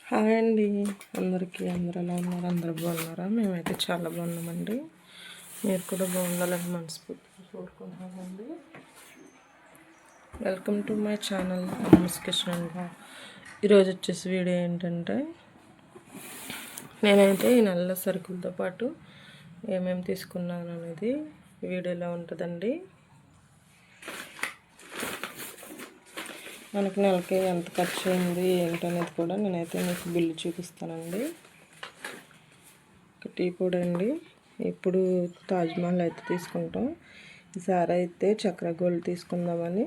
Hi అండి అందరికీ. అందరూ ఎలా ఉన్నారు? అందరూ బాగున్నారా? మేమైతే చాలా బాగున్నామండి. మీరు కూడా బాగుండాలని మనస్ఫూర్తిగా కోరుకుంటున్నామండి. Welcome to my channel Amma's kitchen. ఈరోజు వచ్చేసి వీడియో ఏంటంటే, నేనైతే ఈ నెల సరుకులతో పాటు ఏమేమి తీసుకున్నాను అనేది వీడియోలో ఉంటుందండి. మనకి నెలకి ఎంత ఖర్చు అయింది ఏంటనేది కూడా నేనైతే మీకు బిల్లు చూపిస్తానండి. టీ పొడి అండి, ఇప్పుడు తాజ్మహల్ అయితే తీసుకుంటాం. ఈసారి అయితే చక్ర గోల్డ్ తీసుకుందామని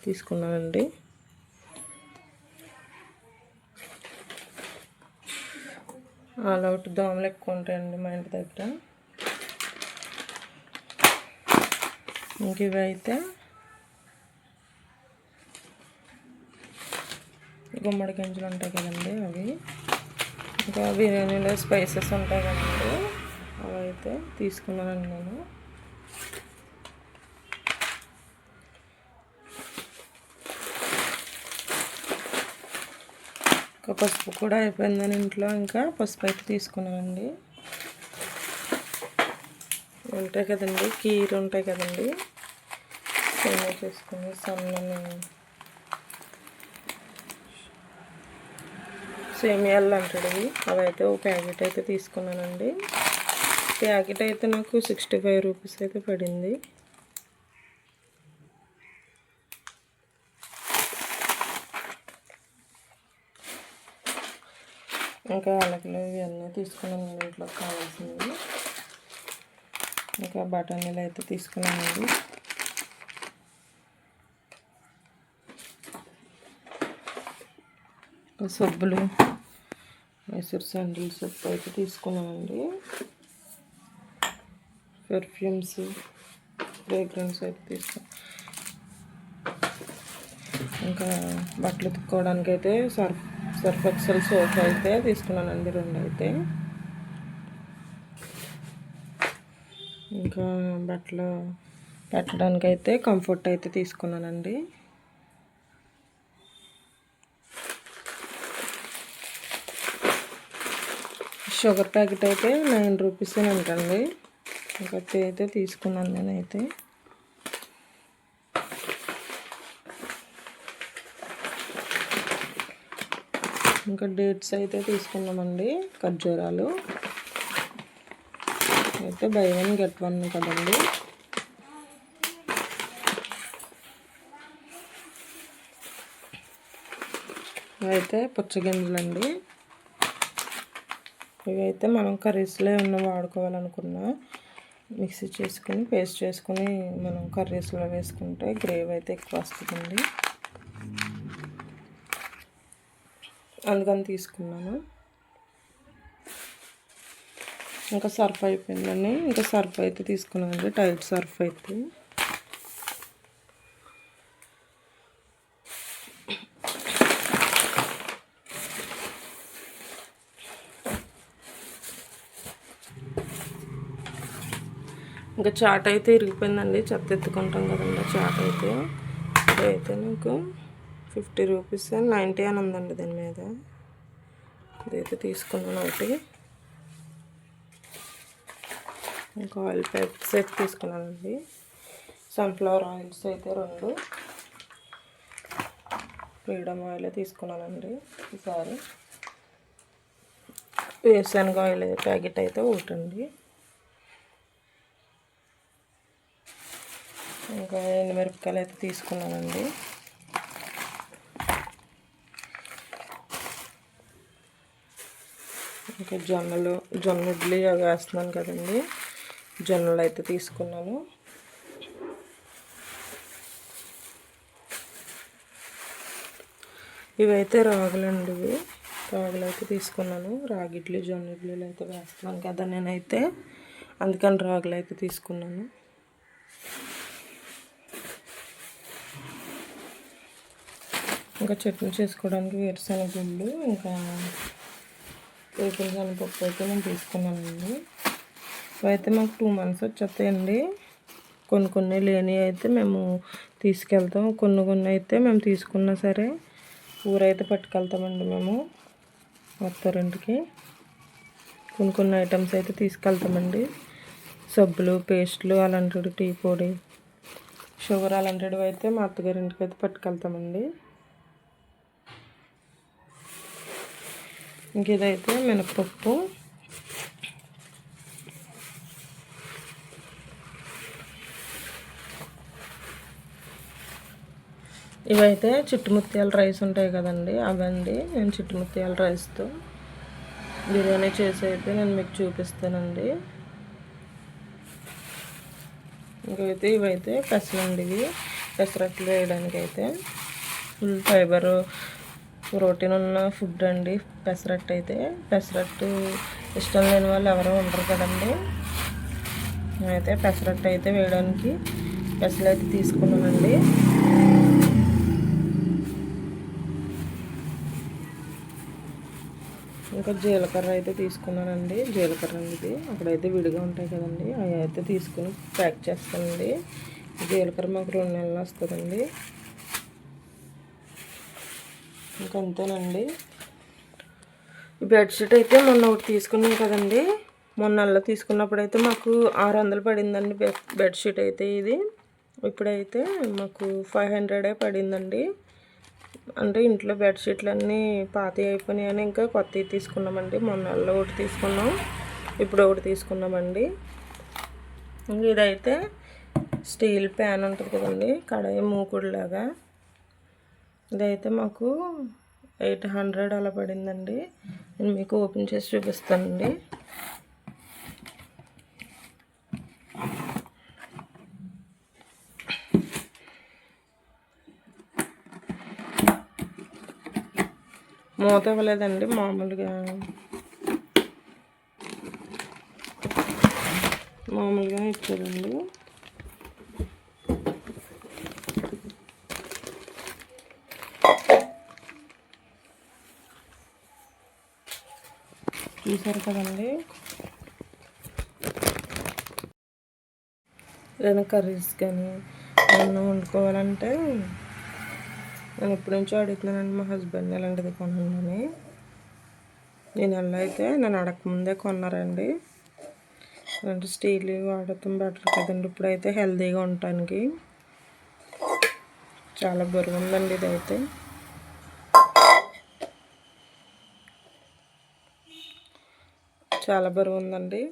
తీసుకున్నానండి. ఆల్ అవుట్ దోమలు ఎక్కువ ఉంటాయండి మా ఇంటి దగ్గర. ఇంక ఇవి అయితే గుమ్మడి గింజలు ఉంటాయి కదండి, అవి. ఇంకా బిర్యానీలో స్పైసెస్ ఉంటాయి కదండి, అవి అయితే తీసుకున్నానండి నేను. ఇంకా పసుపు కూడా అయిపోయిందని ఇంట్లో ఇంకా పసుపు అయితే తీసుకున్నానండి. ఉంటాయి కదండి, కీర ఉంటాయి కదండి, సేమియా చేసుకుని సన్నని సేమియాలు అంటాడు, అవి అయితే ఒక ప్యాకెట్ అయితే తీసుకున్నానండి. ప్యాకెట్ అయితే నాకు 65 రూపీస్ అయితే పడింది. ఇంకా యాలకులు ఇవన్నీ తీసుకున్నానండి ఇంట్లో కావాల్సినవి. ఇంకా బఠానీలు అయితే తీసుకున్నానండి. సబ్బులు, మైసూర్ శాండిల్ సబ్బు అయితే తీసుకున్నానండి. పెర్ఫ్యూమ్స్, ఫ్రేగ్రెన్స్ అయితే తీసుకున్నాను. ఇంకా బట్టలు ఉతుక్కోవడానికి అయితే సర్ఫ్ ఎక్సెల్ సోప్ అయితే తీసుకున్నానండి, 2 అయితే. ఇంకా బట్టలు పెట్టడానికి అయితే కంఫర్ట్ అయితే తీసుకున్నానండి. షుగర్ ప్యాకెట్ అయితే 9 రూపీస్ అంటండి. ఇంకా అయితే తీసుకున్నాను నేనైతే. ఇంకా డేట్స్ అయితే తీసుకున్నామండి, ఖర్జూరాలు అయితే బై 1 get 1 కదండి. ఇవైతే పుచ్చగింజలండి. ఇవైతే మనం కర్రీస్లో ఏమన్నా వాడుకోవాలనుకున్నా మిక్సీ చేసుకుని పేస్ట్ చేసుకుని మనం కర్రీస్లో వేసుకుంటే గ్రేవీ అయితే ఎక్కువ వస్తుందండి, అందుకని తీసుకున్నాను. ఇంకా సర్ఫ్ అయిపోయిందండి. ఇంకా సర్ఫ్ అయితే తీసుకున్నానండి, టైడ్ సర్ఫ్ అయితే. ఇంకా చాట్ అయితే ఇరిగిపోయిందండి, చెత్త ఎత్తుకుంటాం కదండి చాట్ అయితే. ఇదైతే నాకు 50 రూపీస్ 90 అని ఉందండి దీని మీద. ఇదైతే తీసుకున్నాను ఒకటి. ఇంకా ఆయిల్ ప్యాకెట్స్ అయితే తీసుకున్నానండి. సన్ఫ్లవర్ ఆయిల్స్ అయితే 2, ఫ్రీడమ్ ఆయిల్ తీసుకున్నానండి ఈసారి. వేరుశనగ ఆయిల్ ప్యాకెట్ అయితే ఒకటండి. ఇంకా ఎండుమిరపకాయలు అయితే తీసుకున్నానండి. ఇంకా జొన్న ఇడ్లీ అవి వేస్తున్నాను కదండి, జొన్నలు అయితే తీసుకున్నాను. ఇవైతే రాగులండి, రాగులు అయితే తీసుకున్నాను. రాగి ఇడ్లీ, జొన్న ఇడ్లీలు అయితే వేస్తున్నాను కదా నేనైతే, అందుకని రాగులు అయితే తీసుకున్నాను. ఇంకా చట్నీ చేసుకోవడానికి వేరుశనగ గుళ్ళు, ఇంకా వేపుడు శనగపప్పు అయితే నేను తీసుకున్నానండి. ఇవైతే మాకు 2 months వచ్చేస్తాయండి. కొన్ని లేని అయితే మేము తీసుకెళ్తాం, కొన్ని అయితే మేము తీసుకున్నా సరే ఊరైతే పట్టుకెళ్తామండి మేము. రెస్టారెంట్కి కొన్ని కొన్ని ఐటమ్స్ అయితే తీసుకెళ్తామండి. సబ్బులు, పేస్టులు, అలాంటివి, టీ పొడి, షుగర్ అలాంటివి అయితే మా అత్తగారింటికి అయితే పట్టుకెళ్తామండి. ఇంక ఇదైతే మినపప్పు, ఇవైతే చిట్టుముత్యాల రైస్ ఉంటాయి కదండి, అవండి. నేను చిట్టుముత్యాల రైస్తో బిర్యానీ చేసి అయితే నేను మీకు చూపిస్తానండి. ఇంకైతే ఇవైతే పెసరండి, ఇవి పెసరట్లు వేయడానికి అయితే ఫుల్ ఫైబర్ ప్రోటీన్ ఉన్న ఫుడ్ అండి పెసరట్టు అయితే. పెసరట్టు ఇష్టం లేని వాళ్ళు ఎవరో ఉండరు కదండి. నేనైతే పెసరట్టు అయితే వేయడానికి పెసలు అయితే తీసుకున్నానండి. ఇంకా జీలకర్ర అయితే తీసుకున్నానండి. జీలకర్ర ఇది అక్కడైతే విడిగా ఉంటాయి కదండి, అవి అయితే తీసుకుని ప్యాక్ చేస్తానండి. జీలకర్ర మాకు 2 నెలలు వస్తుందండి. ఇంకా అంతేనండి. ఈ బెడ్షీట్ అయితే మొన్న ఒకటి తీసుకున్నాం కదండి, మొన్న నెలలో తీసుకున్నప్పుడు అయితే మాకు 600 పడిందండి బెడ్షీట్ అయితే. ఇది ఇప్పుడైతే మాకు 500 పడిందండి. అంటే ఇంట్లో బెడ్షీట్లు అన్నీ పాతవి అయిపోయినాయని ఇంకా కొత్తవి తీసుకున్నామండి. మొన్న నెలలో ఒకటి తీసుకున్నాం, ఇప్పుడు ఒకటి తీసుకున్నామండి. ఇంక ఇదైతే స్టీల్ ప్యాన్ ఉంటుంది కదండి, కడాయి మూకుడులాగా, ఇదైతే మాకు 800 అలా పడిందండి. నేను మీకు ఓపెన్ చేసి చూపిస్తానండి. మూత ఇవ్వలేదండి, మామూలుగా ఇచ్చారండి. చూసారు కదండి. ఏదైనా కర్రీస్ కానీ ఏమన్నా వండుకోవాలంటే నేను ఇప్పటి నుంచో అడుగుతున్నానండి మా హస్బెండ్ ఇలాంటిది కొనండి. నేను ఎలా అయితే నేను అడగకముందే కొన్నారండి. అంటే స్టీల్ వాడటం బెటర్ కదండి, ఇప్పుడైతే హెల్తీగా ఉండటానికి. చాలా బరువు ఉందండి ఇదైతే. చాలా బరువు ఉందండి.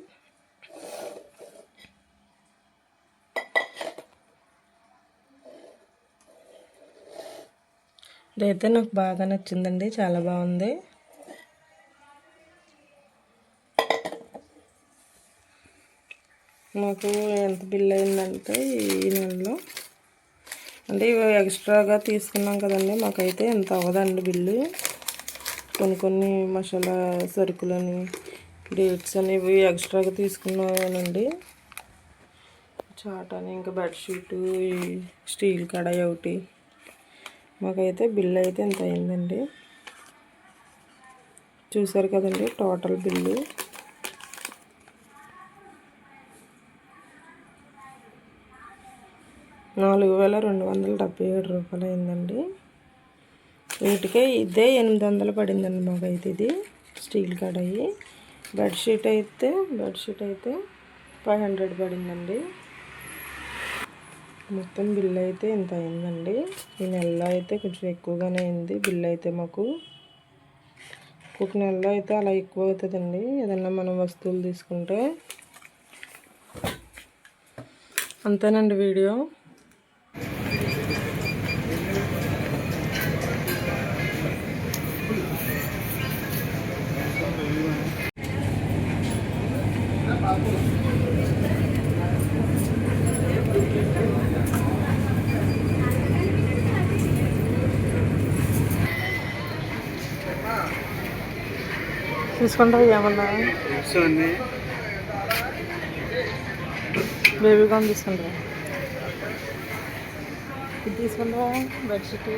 ఇదైతే నాకు బాగా నచ్చిందండి, చాలా బాగుంది. మాకు ఎంత బిల్ అయిందంటే ఈ నెలలో, అంటే ఇవి ఎక్స్ట్రాగా తీసుకున్నాం కదండి, మాకైతే ఎంత అవ్వదండి బిల్లు. కొన్ని మసాలా సరుకులని, డేట్స్ అని ఇవి ఎక్స్ట్రాగా తీసుకున్నానండి. చాట్ అని, ఇంకా బెడ్షీటు, ఈ స్టీల్ కడాయి ఒకటి, మాకైతే బిల్లు అయితే ఎంత అయిందండి. చూసారు కదండి టోటల్ బిల్లు. ₹4277 అయిందండి. వీటికే ఇదే 800 పడిందండి మాకైతే. ఇది స్టీల్ కడాయి. బెడ్షీట్ అయితే 500 పడిందండి. మొత్తం బిల్ అయితే ఇంత అయిందండి. ఈ నెలలో అయితే కొంచెం ఎక్కువగానే అయింది బిల్ అయితే మాకు. ఒక నెలలో అయితే అలా ఎక్కువ అవుతుందండి ఏదన్నా మనం వస్తువులు తీసుకుంటే. అంతేనండి వీడియో. తీసుకుంటారా ఏమన్నా బేబీ కాన్ తీసుకుంటారా? ఇది తీసుకుంటారా బెడ్షీట్?